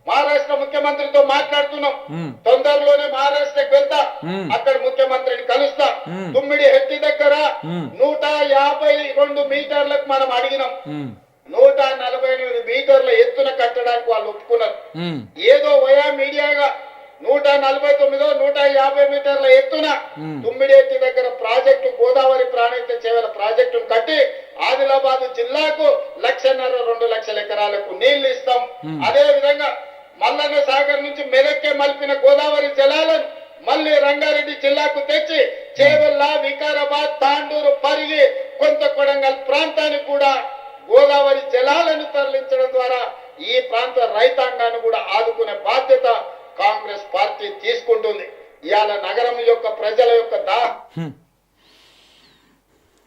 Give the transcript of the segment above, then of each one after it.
మహారాష్ట్ర ముఖ్యమంత్రితో మాట్లాడుతున్నాం. తొందరలోనే మహారాష్ట్రకి వెళ్తా, అక్కడ ముఖ్యమంత్రిని కలుస్తా. తుమ్మిడి హెట్టి దగ్గర 152 మీటర్లకు మనం అడిగినాం. 148 మీటర్ల ఎత్తున కట్టడానికి వాళ్ళు ఒప్పుకున్నారు. ఏదో వయా మీడియాగా 149 150 మీటర్ల ఎత్తున తుమ్మిడేటి దగ్గర ప్రాజెక్టు, గోదావరి ప్రాణహిత చేవల ప్రాజెక్టును కట్టి ఆదిలాబాద్ జిల్లాకు 1,50,000 2 లక్షల ఎకరాలకు నీళ్లు ఇస్తాం. అదే విధంగా మల్లన్న సాగర్ నుంచి మెదక్కే మలిపిన గోదావరి జలాలను మళ్ళీ రంగారెడ్డి జిల్లాకు తెచ్చి చేవెళ్ళ, వికారాబాద్, తాండూరు, పరిగి, కొంత కొడంగల్ ప్రాంతానికి కూడా గోదావరి జలాలను తరలించడం ద్వారా ఈ ప్రాంత రైతాంగాన్ని కూడా ఆదుకునే బాధ్యత కాంగ్రెస్ పార్టీ తీసుకుంటుంది. ఇవాళ నగరం యొక్క ప్రజల యొక్క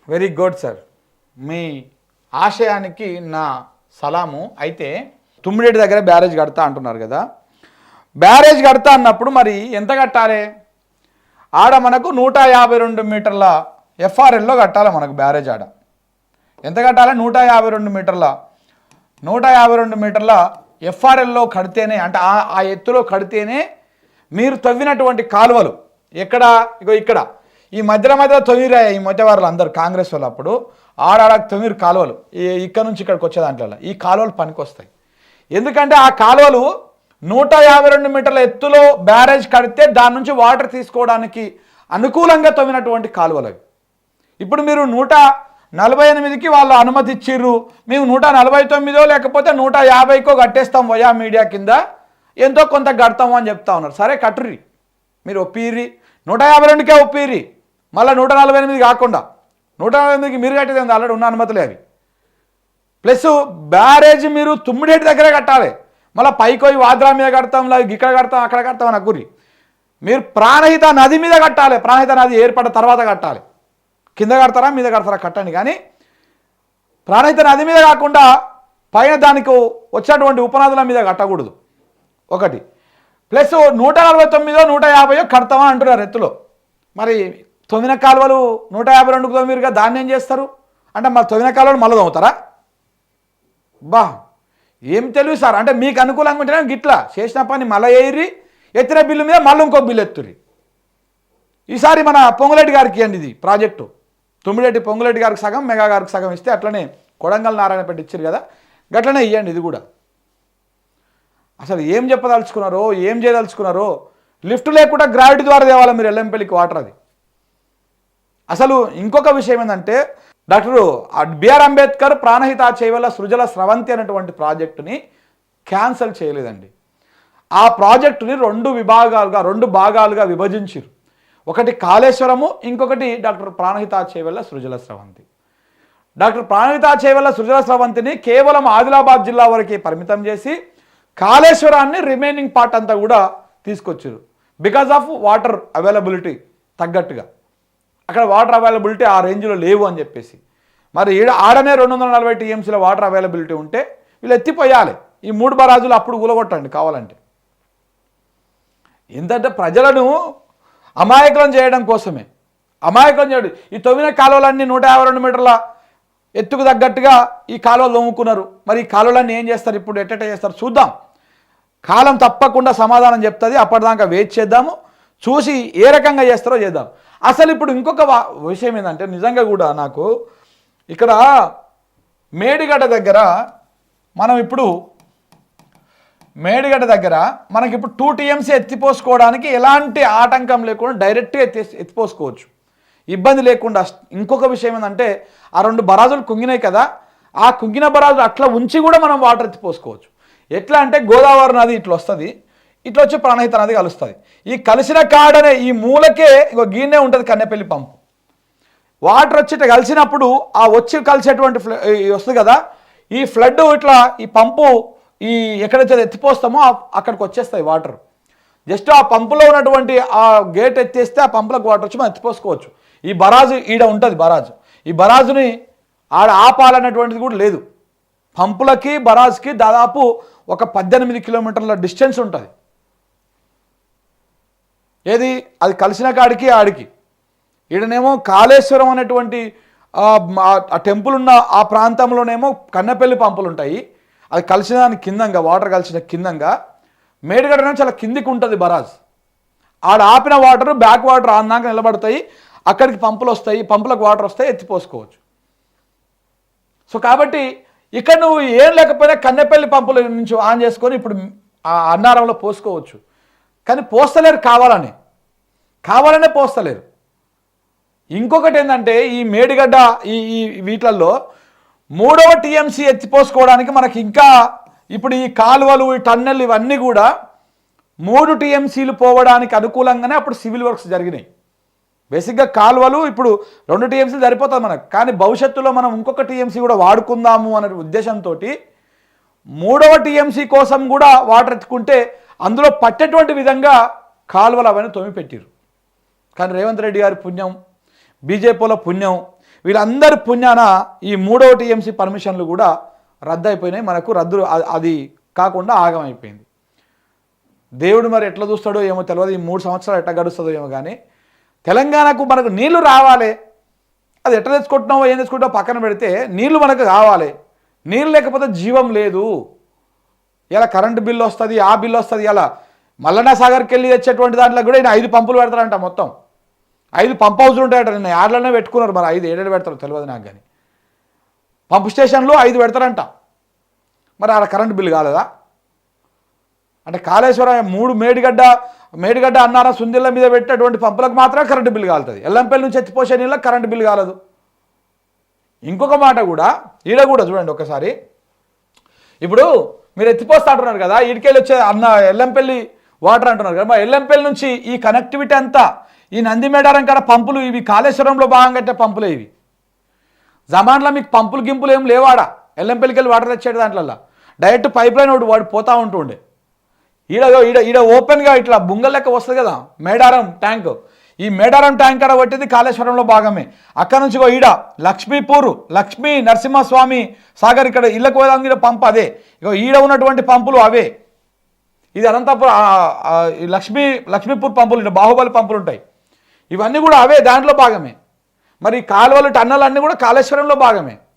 వెరీ గుడ్ సార్, మీ ఆశయానికి నా సలాము. అయితే తుమ్మిడేటి దగ్గర బ్యారేజ్ కడతా అంటున్నారు కదా, బ్యారేజ్ కడతా అన్నప్పుడు మరి ఎంత కట్టాలి? ఆడ మనకు 152 మీటర్ల ఎఫ్ఆర్ఎల్లో కట్టాలి మనకు బ్యారేజ్. ఆడ ఎంత కట్టాలి? 152 మీటర్ల ఎఫ్ఆర్ఎల్లో కడితేనే, అంటే ఆ ఎత్తులో కడితేనే మీరు తవ్వినటువంటి కాలువలు ఎక్కడ, ఇగో ఇక్కడ ఈ మధ్య తొవ్విరాయి ఈ మధ్యవారులు అందరు కాంగ్రెస్ వాళ్ళు. అప్పుడు ఆడాడ తొమ్మిది కాలువలు ఇక్కడ నుంచి ఇక్కడికి వచ్చే దాంట్లో ఈ కాలువలు పనికొస్తాయి. ఎందుకంటే ఆ కాలువలు 152 మీటర్ల ఎత్తులో బ్యారేజ్ కడితే దాని నుంచి వాటర్ తీసుకోవడానికి అనుకూలంగా తవ్వినటువంటి కాలువలు అవి. ఇప్పుడు మీరు 148కి వాళ్ళు అనుమతి ఇచ్చిర్రు, మేము 149 లేకపోతే 150కో కట్టేస్తాం వయా మీడియా కింద, ఎంతో కొంత కడతాము అని చెప్తా ఉన్నారు. సరే కట్టుర్రి, మీరు ఒప్పిర్రి, 152కే ఒప్పిర్రి, మళ్ళీ 148 కాకుండా 148కి మీరు కట్టేది ఆల్రెడీ ఉన్న అనుమతులే అవి. ప్లస్ బ్యారేజ్ మీరు తుమ్మిడేటి దగ్గరే కట్టాలి, మళ్ళీ పైకోయి వాద్రా మీద కడతాం, ఇక్కడ కడతాం, అక్కడ కడతాం అని అగ్గురి. మీరు ప్రాణహిత నది మీద కట్టాలి, ప్రాణహిత నది ఏర్పడిన తర్వాత కట్టాలి. కింద కడతారా మీద కడతారా కట్టండి, కానీ ప్రాణహిత నది మీద కాకుండా పైన దానికి వచ్చినటువంటి ఉపనదుల మీద కట్టకూడదు ఒకటి. ప్లస్ 149 150 కడతామని అంటున్నారు ఎత్తులో. మరి తొమ్మిన కాలువలు 152కు తొమ్మిదిగా దాన్ని ఏం చేస్తారు అంటే మళ్ళీ తొమ్మిన కాలువలు మళ్ళీ తవ్వుతారా? బా ఏం తెలివి సార్, అంటే మీకు అనుకూలంగా ఉంటేనే గిట్లా చేసిన పని మళ్ళీ వేయిర్రి, ఎత్తిన బిల్లు మీద మళ్ళీ ఇంకో బిల్లు ఎత్తుర్రి. ఈసారి మన పొంగులేటి గారికి ఇవ్వండి ఇది ప్రాజెక్టు, తుమ్మిడేటి పొంగులేటి గారికి సగం, మెగా గారికి సగం ఇస్తే అట్లనే కొడంగల్ నారాయణపేట ఇచ్చారు కదా, గట్లనే ఇవ్వండి ఇది కూడా. అసలు ఏం చెప్పదలుచుకున్నారో, ఏం చేయదలుచుకున్నారో. లిఫ్ట్ లేకుండా గ్రావిటీ ద్వారా తేవాలి మీరు ఎల్లంపల్లికి వాటర్. అది అసలు ఇంకొక విషయం ఏంటంటే డాక్టర్ బిఆర్ అంబేద్కర్ ప్రాణహిత చేవల సృజల స్రవంతి అనేటువంటి ప్రాజెక్టుని క్యాన్సిల్ చేయలేదండి. ఆ ప్రాజెక్టుని రెండు భాగాలుగా విభజించారు. ఒకటి కాళేశ్వరము, ఇంకొకటి డాక్టర్ ప్రాణహిత చేవల సృజల స్రవంతి. డాక్టర్ ప్రాణహిత చేవల సృజల స్రవంతిని కేవలం ఆదిలాబాద్ జిల్లా వరకే పరిమితం చేసి కాళేశ్వరాన్ని రిమైనింగ్ పార్ట్ అంతా కూడా తీసుకొచ్చారు. బికాజ్ ఆఫ్ వాటర్ అవైలబిలిటీ తగ్గట్టుగా, అక్కడ వాటర్ అవైలబిలిటీ ఆ రేంజ్లో లేవు అని చెప్పేసి. మరి ఆడనే 240 టీఎంసీల వాటర్ అవైలబిలిటీ ఉంటే వీళ్ళు ఎత్తిపోయాలి. ఈ 3 బరాజులు అప్పుడు కూలగొట్టండి కావాలంటే. ఏంటంటే ప్రజలను అమాయకులను చేయడం కోసమే, అమాయకులను చేయడం. ఈ తొమ్మిన కాలువలన్నీ 152 మీటర్ల ఎత్తుకు తగ్గట్టుగా ఈ కాలువలు తోముకున్నారు. మరి ఈ కాలువలన్నీ ఏం చేస్తారు, ఇప్పుడు ఎట్టెట్ట చేస్తారు చూద్దాం. కాలం తప్పకుండా సమాధానం చెప్తుంది. అప్పటిదాకా వెయిట్ చేద్దాము, చూసి ఏ రకంగా చేస్తారో చేద్దాం. అసలు ఇప్పుడు ఇంకొక విషయం ఏంటంటే నిజంగా కూడా నాకు ఇక్కడ మేడిగడ్డ దగ్గర మనకిప్పుడు 2 టీఎంసీ ఎత్తిపోసుకోవడానికి ఎలాంటి ఆటంకం లేకుండా డైరెక్ట్గా ఎత్తిపోసుకోవచ్చు, ఇబ్బంది లేకుండా. ఇంకొక విషయం ఏంటంటే ఆ 2 బరాజులు కుంగినాయి కదా, ఆ కుంగిన బరాజులు అట్లా ఉంచి కూడా మనం వాటర్ ఎత్తిపోసుకోవచ్చు. ఎట్లా అంటే గోదావరి నది ఇట్లా వస్తుంది, ఇట్లా వచ్చి ప్రాణహిత నది కలుస్తుంది. ఈ కలిసిన కాడనే ఈ మూలకే ఇంకో గీనే ఉంటుంది కన్నెపల్లి పంపు. వాటర్ వచ్చి ఇట్లా కలిసినప్పుడు ఆ వచ్చి కలిసేటువంటి వస్తుంది కదా, ఈ ఫ్లడ్ ఇట్లా ఈ పంపు ఈ ఎక్కడైతే ఎత్తిపోస్తామో అక్కడికి వచ్చేస్తాయి వాటర్. జస్ట్ ఆ పంపులో ఉన్నటువంటి ఆ గేట్ ఎత్తేస్తే ఆ పంపులకు వాటర్ వచ్చి మనం ఎత్తిపోసుకోవచ్చు. ఈ బరాజు ఈడ ఉంటుంది బరాజు, ఈ బరాజుని ఆడ ఆపాలన్నటువంటిది కూడా లేదు. పంపులకి బరాజ్కి దాదాపు ఒక 18 కిలోమీటర్ల డిస్టెన్స్ ఉంటుంది. ఏది అది కలిసిన కాడికి ఆడికి. ఈడనేమో కాళేశ్వరం అనేటువంటి ఆ టెంపుల్ ఉన్న ఆ ప్రాంతంలోనేమో కన్నెపల్లి పంపులు ఉంటాయి, అది కలిసిన దాని కిందంగా వాటర్ కలిసిన కిందంగా మేడిగడ్డ నుంచి చాలా కిందికి ఉంటుంది బరాజ్. ఆడ ఆపిన వాటర్ బ్యాక్ వాటర్ ఆన్నాక నిలబడతాయి, అక్కడికి పంపులు వస్తాయి, పంపులకు వాటర్ వస్తాయి, ఎత్తిపోసుకోవచ్చు. సో కాబట్టి ఇక్కడ నువ్వు ఏం లేకపోయినా కన్నెపల్లి పంపుల నుంచి ఆన్ చేసుకొని ఇప్పుడు ఆ అన్నారంలో పోసుకోవచ్చు. కానీ పోస్తలేరు, కావాలనే పోస్తలేరు. ఇంకొకటి ఏంటంటే ఈ మేడిగడ్డ ఈ వీటిల్లో 3వ టీఎంసీ ఎత్తిపోసుకోవడానికి మనకి ఇంకా ఇప్పుడు ఈ కాలువలు, ఈ టన్నెల్ ఇవన్నీ కూడా 3 టీఎంసీలు పోవడానికి అనుకూలంగానే అప్పుడు సివిల్ వర్క్స్ జరిగినాయి. బేసిక్గా కాలువలు ఇప్పుడు 2 టీఎంసీలు సరిపోతుంది మనకు, కానీ భవిష్యత్తులో మనం ఇంకొక టీఎంసీ కూడా వాడుకుందాము అనే ఉద్దేశంతో 3వ టీఎంసీ కోసం కూడా వాటర్ ఎత్తుకుంటే అందులో పట్టేటువంటి విధంగా కాలువలు అవన్నీ తొమ్మి పెట్టారు. కానీ రేవంత్ రెడ్డి గారి పుణ్యం, బీజేపీల పుణ్యం, వీళ్ళందరి పుణ్యాన ఈ 3వ టీఎంసీ పర్మిషన్లు కూడా రద్దు అయిపోయినాయి. మనకు అది కాకుండా ఆగమైపోయింది. దేవుడు మరి ఎట్లా చూస్తాడో ఏమో తెలియదు, ఈ 3 సంవత్సరాలు ఎట్లా గడుస్తుందో ఏమో. కానీ తెలంగాణకు మనకు నీళ్లు రావాలి, అది ఎట్లా తెచ్చుకుంటున్నావో ఏం తెచ్చుకుంటావో పక్కన పెడితే నీళ్లు మనకు కావాలి. నీళ్ళు లేకపోతే జీవం లేదు. ఇలా కరెంటు బిల్లు వస్తుంది, ఆ బిల్లు వస్తుంది. ఇలా మల్లన్న సాగర్కి వెళ్ళి తెచ్చేటువంటి దాంట్లో కూడా ఈయన 5 పంపులు పెడతారంట. మొత్తం 5 పంప్ హౌస్లు ఉంటాయట. నేను యాడ్లనే పెట్టుకున్నారు, మరి 5 ఏడేడు పెడతారు తెలియదు నాకు. కానీ పంప్ స్టేషన్లు 5 పెడతారంట. మరి అలా కరెంటు బిల్లు కాలేదా? అంటే కాళేశ్వరం 3 మేడిగడ్డ అన్నారా సుందిళ్ళ మీద పెట్టేటువంటి పంపులకు మాత్రమే కరెంటు బిల్లు కాలుతుంది. ఎల్లంపల్లి నుంచి ఎత్తిపోసే నీళ్ళకి కరెంటు బిల్లు కాలదు. ఇంకొక మాట కూడా ఈడ కూడా చూడండి ఒకసారి. ఇప్పుడు మీరు ఎత్తిపోస్తా అంటున్నారు కదా, ఈడికెళ్ళి వచ్చే ఎల్లంపల్లి వాటర్ అంటున్నారు కదా, మరి ఎల్లంపల్లి నుంచి ఈ కనెక్టివిటీ అంతా ఈ నంది మేడారం కాడ పంపులు, ఇవి కాళేశ్వరంలో భాగంగా కట్టే పంపులే ఇవి. జమాన్లో మీకు పంపులు గింపులు ఏం లేవాడా, ఎల్లంపల్లికి వెళ్ళి వాటర్ తెచ్చేది దాంట్లో డైరెక్ట్ పైప్ లైన్ వాడు పోతూ ఉంటుండే. ఈడ ఓపెన్గా ఇట్లా బుంగల్ లెక్క వస్తుంది కదా మేడారం ట్యాంక్, ఈ మేడారం ట్యాంక్ కాడ పట్టింది కాళేశ్వరంలో భాగమే. అక్కడ నుంచి ఈడ లక్ష్మీ నరసింహస్వామి సాగర్ ఇక్కడ ఇళ్ళకు పోయేదానికి పంపు అదే. ఇగో ఈడ ఉన్నటువంటి పంపులు అవే. ఇది అనంతపురం లక్ష్మీపూర్ పంపులు, ఇక్కడ బాహుబలి పంపులు ఉంటాయి, ఇవన్నీ కూడా అవే దాంట్లో భాగమే. మరి కాలువలు టన్నెలు అన్నీ కూడా కాళేశ్వరంలో భాగమే.